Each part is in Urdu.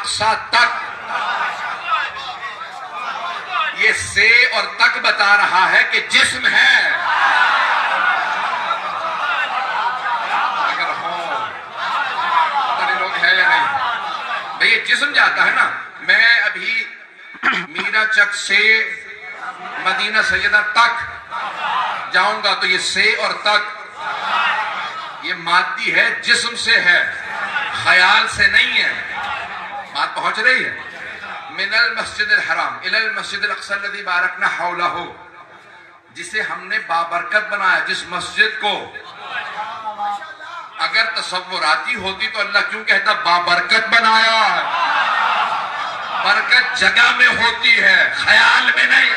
الاقصی تک. یہ سے اور تک بتا رہا ہے کہ جسم ہے. اگر ہوں پتہ لوگ ہے یا نہیں بھئی. یہ جسم جاتا ہے نا. میں ابھی میرا چک سے مدینہ سیدہ تک جاؤں گا تو یہ سے اور تک یہ مادی ہے, جسم سے ہے, خیال سے نہیں ہے. بات پہنچ رہی ہے؟ من المسجد الحرام الی المسجد الاقصی الذی بارکنا حولہ, جسے ہم نے بابرکت بنایا, جس مسجد کو اگر تصوراتی ہوتی تو اللہ کیوں کہتا بابرکت بنایا ہے؟ برکت جگہ میں ہوتی ہے, خیال میں نہیں.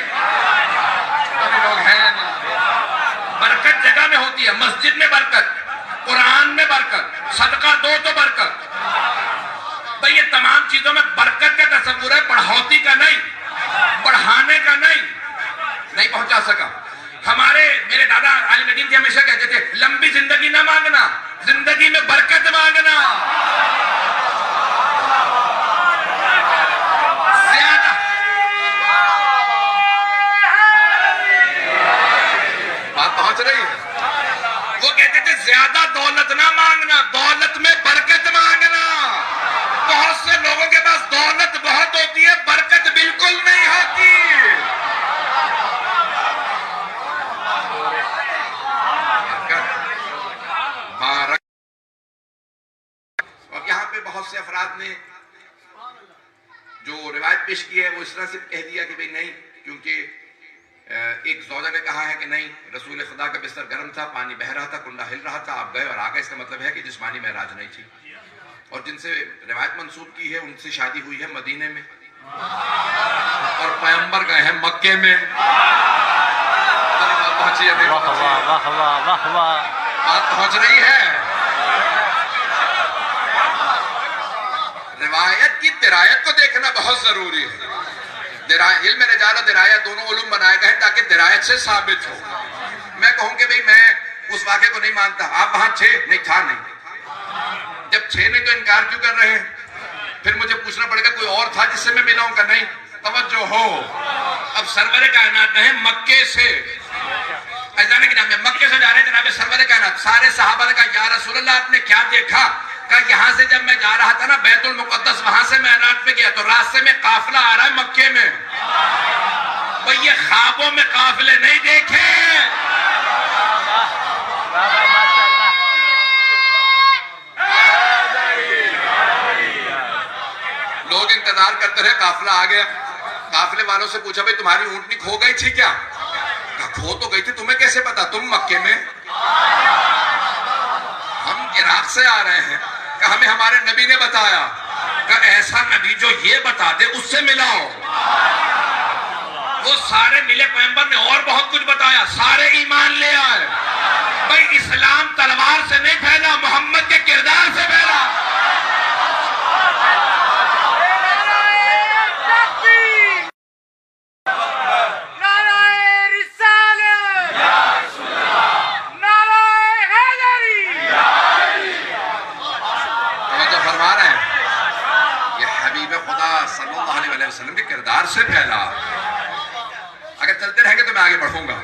لوگ ہیں برکت جگہ میں ہوتی ہے, مسجد میں برکت, قرآن میں برکت, صدقہ دو تو برکت. بھئی یہ تمام چیزوں میں برکت کا تصور ہے, بڑھوتی کا نہیں, بڑھانے کا نہیں پہنچا سکا. میرے دادا عالم دین تھے, ہمیشہ کہتے تھے لمبی زندگی نہ مانگنا, زندگی میں برکت مانگنا. بات پہنچ رہی ہے؟ وہ کہتے تھے زیادہ دولت نہ مانگنا, دولت میں برکت مانگنا. بہت سے لوگوں کے پاس دولت بہت ہوتی ہے, برکت بالکل نہیں ہوتی. اور یہاں پہ بہت سے افراد نے جو روایت پیش کی ہے وہ اس طرح سے کہہ دیا کہ بھئی نہیں, کیونکہ ایک زوجہ نے کہا ہے کہ نہیں, رسول خدا کا بستر گرم تھا, پانی بہ رہا تھا, کنڈا ہل رہا تھا, آپ گئے اور آ گئے. اس کا مطلب ہے کہ جسمانی معراج نہیں تھی. اور جن سے روایت منسوب کی ہے ان سے شادی ہوئی ہے مدینے میں, اور پیغمبر گئے ہیں مکے میں. بات پہنچ رہی ہے؟ روایت کی درایت کو دیکھنا بہت ضروری ہے. علم رجال و درایت دونوں علوم بنائے گئے ہیں تاکہ درایت سے ثابت ہو. میں کہوں کہ بھئی میں اس واقعے کو نہیں مانتا, آپ وہاں تھے؟ نہیں تھا. نہیں, جب تھے نہیں تو انکار کیوں کر رہے ہیں؟ پھر مجھے پوچھنا پڑے گا کوئی اور تھا جس سے میں ملا ہوں؟ کہ نہیں. توجہ ہو, اب سرور کائنات ہیں مکے سے, اذان کے نام میں مکے سے جا رہے ہیں جناب سرور کائنات. سارے صحابہ نے کہا یا رسول اللہ آپ نے کیا دیکھا؟ کہ یہاں سے جب میں جا رہا تھا نا بیت المقدس, وہاں سے معراج پہ گیا تو راستے میں قافلہ آ رہا ہے مکے میں. بھئی یہ خوابوں میں قافلے نہیں دیکھے. لوگ انتظار کرتے رہے, قافلہ آ گیا. قافلے والوں سے پوچھا بھئی تمہاری اونٹنی کھو گئی تھی کیا؟ کہا کھو تو گئی تھی, تمہیں کیسے پتا, تم مکے میں, ہم عراق سے آ رہے ہیں. کہ ہمیں ہمارے نبی نے بتایا. کہ ایسا نبی جو یہ بتا دے اس سے ملاؤ. وہ سارے ملے, پیغمبر نے اور بہت کچھ بتایا, سارے ایمان لے آئے. بھئی اسلام تلوار سے نہیں پھیلا, محمد کے کردار سے پھیلا. وسلم کے کردار سے پھیلا. اگر چلتے رہیں گے تو میں آگے بڑھوں گا.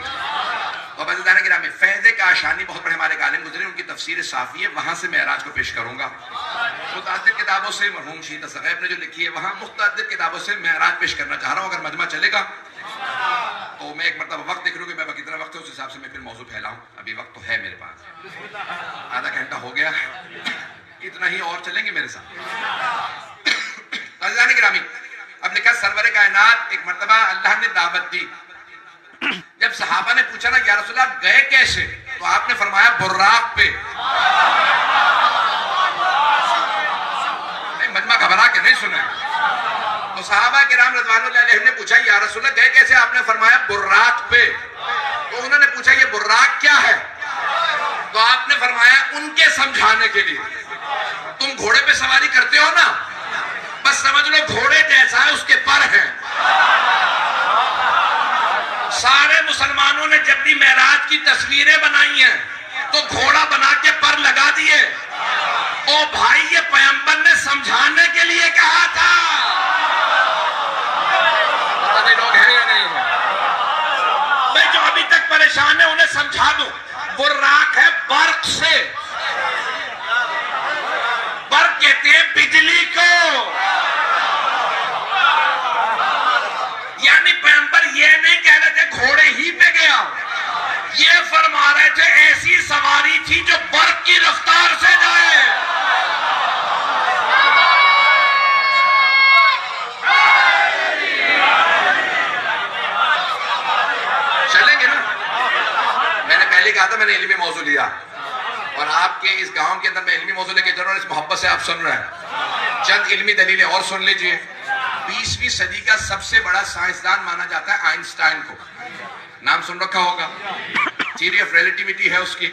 اور بزرگان گرامی, فیض کاشانی بہت بڑے ہمارے عالم گزرے, ان کی تفسیر صافی ہے, وہاں سے معراج کو پیش کروں گا. متعدد کتابوں سے مرحوم شہید ثقیف نے جو لکھی ہے, وہاں متعدد کتابوں سے معراج پیش کرنا چاہ رہا ہوں. اگر مجمع چلے گا تو میں ایک مرتبہ وقت دیکھ لوں کہ میں کتنا وقت ہے, اس حساب سے میں پھر موضوع پھیلاؤں. ابھی وقت تو ہے میرے پاس, آدھا گھنٹہ ہو گیا, اتنا ہی اور چلیں گے میرے ساتھ. بزرگان گرامی, اب لکھا سرور کائنات ایک مرتبہ اللہ نے دعوت دی. جب صحابہ نے پوچھا نا یا رسول اللہ گئے کیسے, تو آپ نے فرمایا براق پہ. مجمع گھبرا کے نہیں سنا. تو صحابہ کرام رضوان اللہ علیہم نے پوچھا یا رسول اللہ گئے کیسے, آپ نے فرمایا براق پہ. تو انہوں نے پوچھا یہ براق کیا ہے, تو آپ نے فرمایا ان کے سمجھانے کے لیے. تم گھوڑے پہ سواری کرتے ہو نا, بس سمجھ لو گھوڑے جیسا ہے, اس کے پر ہیں. سارے مسلمانوں نے جب بھی معراج کی تصویریں بنائی ہیں تو گھوڑا بنا کے پر لگا دیے. او بھائی یہ پیغمبر نے سمجھانے کے لیے کہا تھا. پتہ نہیں لوگ ہیں یا نہیں ہیں. میں جو ابھی تک پریشان ہے انہیں سمجھا دوں. براق ہے برق سے. برق کہتے ہیں بجلی کو. یعنی پیغمبر یہ نہیں کہہ رہے تھے گھوڑے ہی پہ گیا, یہ فرما رہے تھے ایسی سواری تھی جو برق کی رفتار سے جائے. چلیں گے نا. میں نے پہلے کہا تھا میں نے علمی موضوع لیا, اور آپ کے اس گاؤں کے اندر میں علمی موضوع لے کے چل رہا ہوں, اس محبت سے آپ سن رہے ہیں. چند علمی دلیلیں اور سن لیجئے. 20ویں صدی کا سب سے بڑا سائنسدان مانا جاتا ہے آئنسٹائن کو. نام سن رکھا ہوگا. تھیوری آف ریلیٹیوٹی ہے اس کی.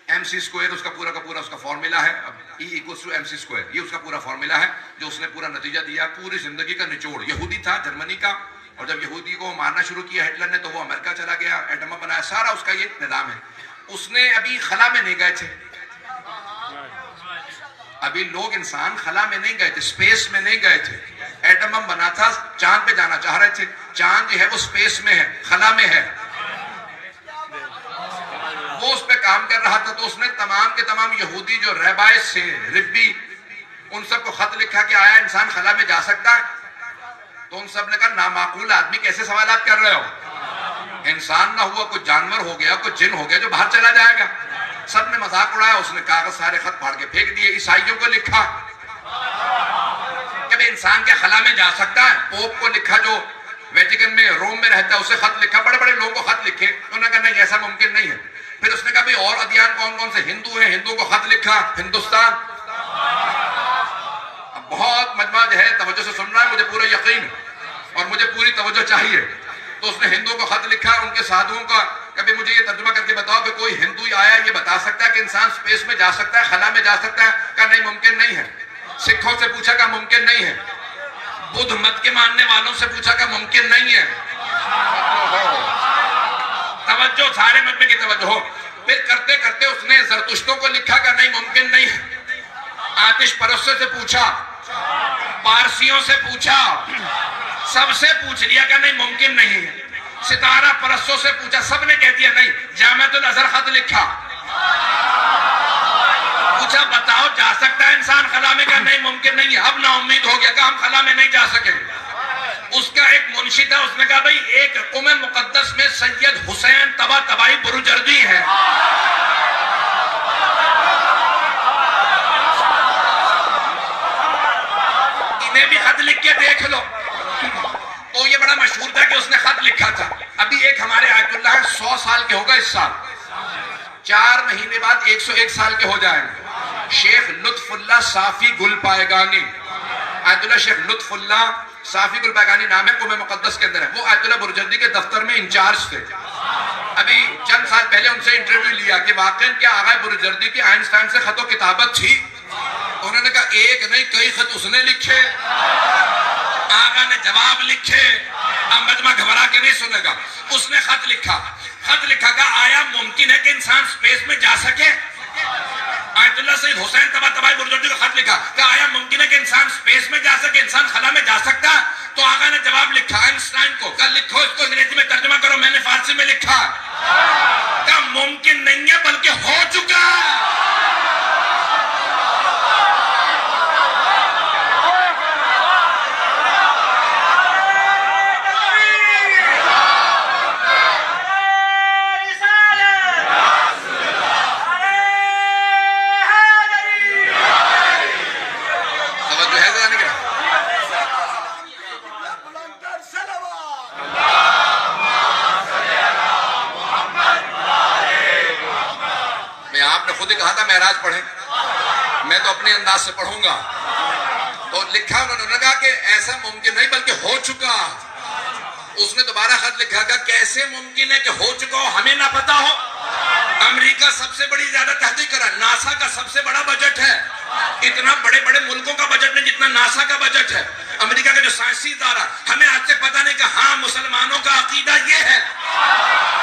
mc² اس کا پورا کا پورا اس کا فارمولا ہے. E = mc². یہ اس کا پورا فارمولا ہے جو اس نے پورا نتیجہ دیا. پوری زندگی کا نچوڑ. یہودی تھا, جرمنی کا, اور جب یہودی کو مارنا شروع کیا ہٹلر نے تو وہ امریکہ چلا گیا, ایٹم بم بنایا. سارا اس کا یہ نظام ہے. اس نے ابھی خلا میں نہیں گئے تھے. ابھی لوگ انسان خلا میں نہیں گئے تھے, سپیس میں نہیں گئے تھے. ایٹم بم بنا تھا, چاند پہ جانا چاہ رہے تھے. چاند جو ہے وہ سپیس میں ہے, خلا میں ہے. وہ اس پہ کام کر رہا تھا تو اس نے تمام کے تمام یہودی جو ریبائز سے ربی, ان سب کو خط لکھا کہ آیا انسان خلا میں جا سکتا ہے. تو ان سب نے کہا نامعقول آدمی, کیسے سوالات کر رہے ہو. انسان نہ ہوا, کوئی جانور ہو گیا, کوئی جن ہو گیا جو باہر چلا جائے گا. سب نے مذاق اڑایا. اس نے کاغذ سارے خط پھاڑ کے پھینک دیے. عیسائیوں کو لکھا کہ بھئی انسان کیا خلا میں جا سکتا ہے. پوپ کو لکھا جو ویٹیکن میں روم میں رہتا ہے, اسے خط لکھا. بڑے بڑے لوگوں کو خط لکھے. انہوں نے کہا نہیں ایسا ممکن نہیں ہے. پھر اس نے کہا بھئی اور ادیان کون کون سے, ہندو ہیں, ہندو کو خط لکھا. ہندوستان اب بہت مجمع جو ہے توجہ سے سن رہا ہے, مجھے پورا یقین ہے اور مجھے پوری توجہ چاہیے. تو اس نے ہندو کو خط لکھا, ان کے سادھوؤں کا. کبھی مجھے یہ ترجمہ کر کے بتاؤ کہ کوئی ہندو آیا یہ بتا سکتا ہے کہ انسان سپیس میں جا سکتا ہے, خلا میں جا سکتا ہے. کہا نہیں ممکن نہیں ہے. سکھوں سے پوچھا کہ ممکن نہیں ہے. بدھ مت کے ماننے والوں سے پوچھا کہ ممکن نہیں ہے. توجہ, سارے مجمع کی توجہ ہو. پھر کرتے کرتے اس نے زرتشتوں کو لکھا کہ نہیں ممکن نہیں ہے. آتش پرستوں سے پوچھا, پارسیوں سے پوچھا, سب سے پوچھ لیا کہ نہیں ممکن نہیں ہے. ستارہ پرستوں سے پوچھا, سب نے کہہ دیا نہیں. جامعۃ الازہر خط لکھا, پوچھا بتاؤ جا سکتا ہے انسان خلا میں, کہ نہیں ممکن نہیں ہے. اب نا امید ہو گیا کہ ہم خلا میں نہیں جا سکیں. اس کا ایک منشی تھا, اس نے کہا بھئی ایک قم مقدس میں سید حسین طباطبائی بروجردی ہے. انہیں بھی خط لکھ کے دیکھ لو. تو یہ بڑا مشہور تھا کہ اس نے خط لکھا تھا. ابھی ایک ہمارے آیت اللہ 100 سال کے ہوگا اس سال, 4 مہینے بعد 101 سال کے ہو جائیں گے. شیخ لطف اللہ صافی گل پائگانی, آیت اللہ شیخ لطف اللہ صافی گل پائگانی نام ہے, قم مقدس کے اندر ہے. وہ آیت اللہ برجردی کے دفتر میں انچارج تھے. ابھی چند سال پہلے ان سے انٹرویو لیا کہ واقعاً کیا آغا برجردی کی آئنسٹائن سے خط و کتابت تھی. انہوں نے کہا ایک نہیں کئی خط اس نے لکھے. آقا نے جواب لکھے. اب مجمع گھبرا کے نہیں سنے گا. اس نے خط لکھا, خط لکھا کہ آیا ممکن ہے کہ انسان سپیس میں جا سکے. آیت اللہ سید حسین طباطبائی بروجردی کو خط لکھا کہ آیا ممکن ہے کہ انسان سپیس میں جا سکے, انسان خلا میں جا سکتا. تو آقا نے جواب لکھا آئنسٹائن کو, کہ لکھو اس کو انگریزی میں ترجمہ کرو. میں نے فارسی میں لکھا کہ ممکن نہیں ہے بلکہ ہو چکا. کہا تھا معراج پڑھیں, میں تو اپنے انداز سے پڑھوں گا. تو لکھا انہوں نے کہا کہ ایسا ممکن نہیں بلکہ ہو چکا. اس نے دوبارہ خط لکھا کہ کیسے ممکن ہے کہ ہو چکا ہو, ہمیں نہ پتا ہو. امریکہ سب سے بڑی زیادہ تحقیق کرا, ناسا کا سب سے بڑا بجٹ ہے. اتنا بڑے بڑے ملکوں کا بجٹ نہیں جتنا ناسا کا بجٹ ہے. امریکہ کا جو سائنسی ادارہ, ہمیں آج تک پتا نہیں کہ ہاں مسلمانوں کا عقیدہ یہ ہے.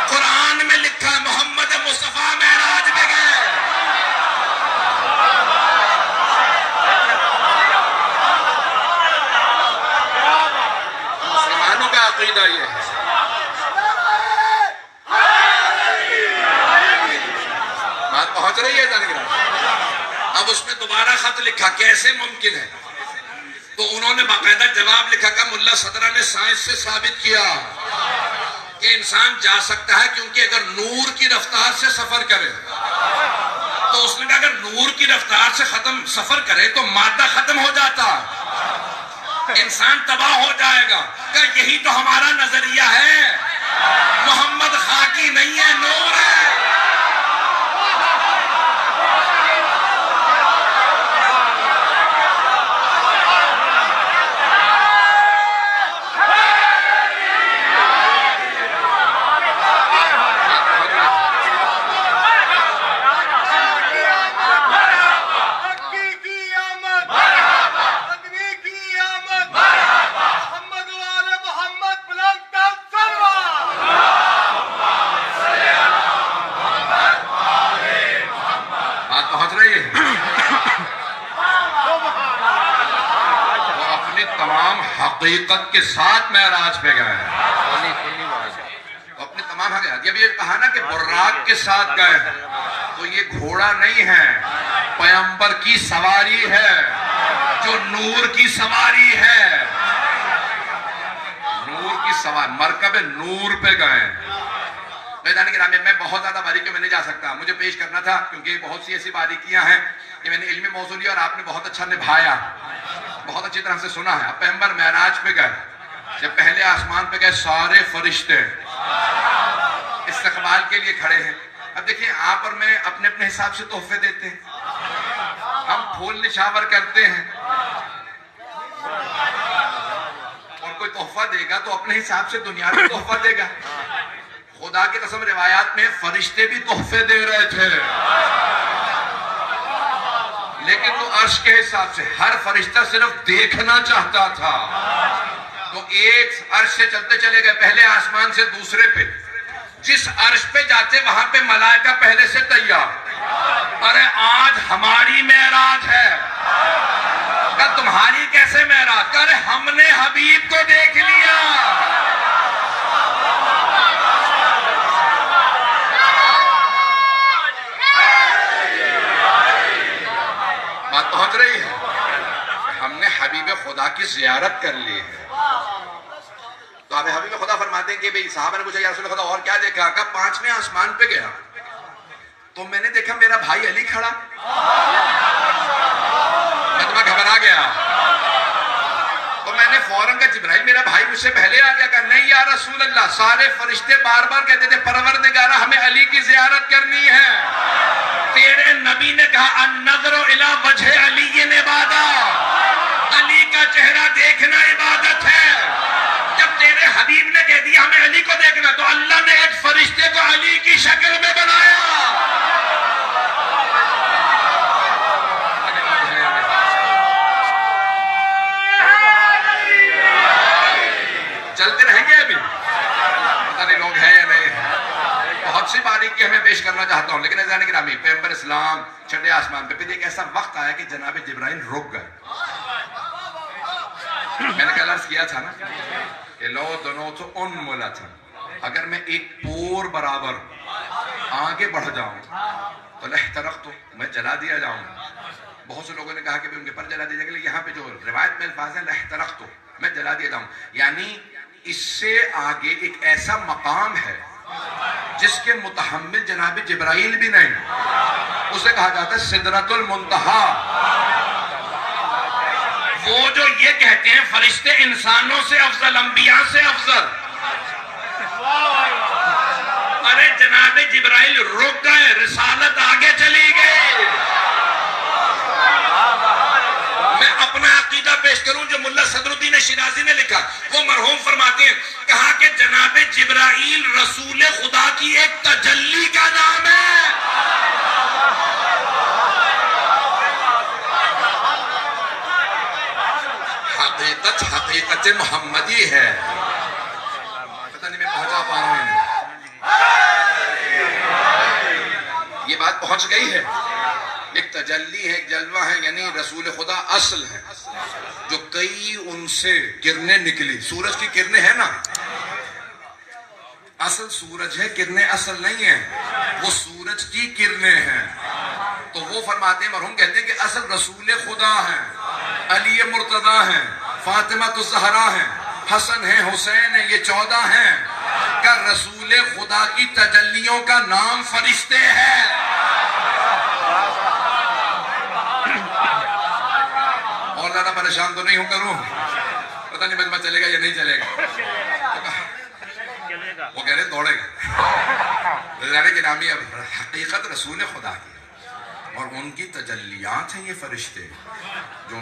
قرآن میں لکھا محمد مصطفیٰ معراج میں گئے. عقیدہ یہ ہے. بات پہنچ رہی ہے جانگرہ؟ اب اس میں دوبارہ خط لکھا کیسے ممکن ہے؟ تو انہوں نے باقاعدہ جواب لکھا کہ ملا صدرہ نے سائنس سے ثابت کیا کہ انسان جا سکتا ہے، کیونکہ اگر نور کی رفتار سے سفر کرے تو اس نے کہا اگر نور کی رفتار سے سفر کرے تو مادہ ختم ہو جاتا، انسان تباہ ہو جائے گا. کہ یہی تو ہمارا نظریہ ہے، محمد خاکی نہیں ہے، نور ہے. حقیقت کے ساتھ معراج پہ گئے ہیں، تو اپنے تمام حقیقت. جب یہ کہا نا کہ براق کے ساتھ گئے ہیں، تو یہ گھوڑا نہیں ہے، پیغمبر کی سواری ہے جو نور کی سواری ہے. نور کی سواری، مرکب نور پہ گئے ہیں. میں بہت زیادہ باریکیوں میں نہیں جا سکتا، مجھے پیش کرنا تھا کیونکہ بہت سی ایسی باریکیاں ہیں کہ میں نے علمی موضوع لیا اور آپ نے بہت اچھا نبھایا، بہت اچھی طرح سے سنا ہے. اب پیغمبر معراج پہ گئے، جب پہلے آسمان پہ گئے سارے فرشتے استقبال کے لیے کھڑے ہیں. اب دیکھیں آپ اور میں اپنے اپنے حساب سے تحفے دیتے ہیں، ہم پھول نشاور کرتے ہیں، اور کوئی تحفہ دے گا تو اپنے حساب سے دنیا میں تحفہ دے گا. خدا کی قسم روایات میں فرشتے بھی تحفے دے رہے تھے، لیکن تو عرش کے حساب سے ہر فرشتہ صرف دیکھنا چاہتا تھا. تو ایک عرش سے چلتے چلے گئے پہلے آسمان سے دوسرے پہ. جس عرش پہ جاتے وہاں پہ ملائکہ پہلے سے تیار. ارے آج ہماری معراج ہے. کہ تمہاری کیسے معراج؟ ارے ہم نے حبیب کو دیکھ لیا. بات پہنچ رہی ہے؟ ہم نے حبیب خدا کی زیارت کر لی ہے. تو آپ حبیب خدا فرماتے ہیں کہ بھئی صحابہ نے پوچھا یا رسول خدا اور کیا دیکھا؟ کہ 5ویں آسمان پہ گیا تو میں نے دیکھا میرا بھائی علی کھڑا. میں تو گھبرا گیا، تو میں نے فوراً کہا جبرائیل میرا بھائی مجھ سے پہلے آ گیا. کہا نہیں یا رسول اللہ، سارے فرشتے بار بار کہتے تھے پروردگارہ ہمیں علی کی زیارت کرنی ہے. تیرے نبی نے کہا النظر الی وجہ علی عبادہ، علی کا چہرہ دیکھنا عبادت ہے. جب تیرے حبیب نے کہہ دیا ہمیں علی کو دیکھنا، تو اللہ نے ایک فرشتے کو علی کی شکل میں بنایا. چلتے رہیں گے ابھی، پتہ نہیں لوگ ہیں یا نہیں ہیں. بہت سی باریکی ہمیں پیش کرنا چاہتا ہوں، لیکن عزیزان گرامی پیغمبر اسلام چھٹے آسمان پہ ایک ایسا وقت آیا کہ جناب جبرائیل رک گئے. میں نے کل عرض کیا تھا نا کہ لو دنو تو ان مولا تھا، اگر میں ایک پور برابر آگے بڑھ جاؤں تو لہترقت، میں جلا دیا جاؤں. بہت سے لوگوں نے کہا کہ ان کے پر جلا دیا جائے گا، یہاں پہ جو روایت میں الفاظ ہیں لہترقت، میں جلا دیا جاؤں، یعنی اس سے آگے ایک ایسا مقام ہے جس کے متحمل جناب جبرائیل بھی نہیں. اسے کہا جاتا ہے سدرۃ المنتہا. وہ جو یہ کہتے ہیں فرشتے انسانوں سے افضل، انبیاء سے افضل. ارے جناب جبرائیل رک گئے، رسالت آگے چلی گئی. میں اپنا عقیدہ پیش کروں جو ملا صدر الدین شیرازی نے لکھا. وہ مرحوم فرماتے ہیں، کہا کہ جناب جبرائیل رسول خدا کی ایک تجلی کا نام ہے. حقیقت محمدی ہے. پتہ نہیں میں پہنچا پا رہا ہوں، یہ بات پہنچ گئی ہے. ایک تجلی ہے، ایک جلوہ ہے، یعنی رسول خدا اصل ہے جو کئی ان سے کرنیں نکلی. سورج کی کرنیں ہیں نا، اصل سورج ہے، کرنیں اصل نہیں ہیں، وہ سورج کی کرنیں ہیں. تو وہ فرماتے ہیں، مرحوم کہتے ہیں کہ اصل رسول خدا ہیں، علی مرتضی ہیں، فاطمہ الزہرا ہیں، حسن ہیں، حسین ہیں، یہ 14 ہیں. کہ رسول خدا کی تجلیوں کا نام فرشتے ہیں. اور زیادہ پریشان تو نہیں ہوں کروں، پتہ نہیں مجمع چلے گا یا نہیں چلے گا. وہ کہہ رہے دوڑے گا گرامی. اب حقیقت رسول خدا کی اور ان کی تجلیات ہیں یہ فرشتے جو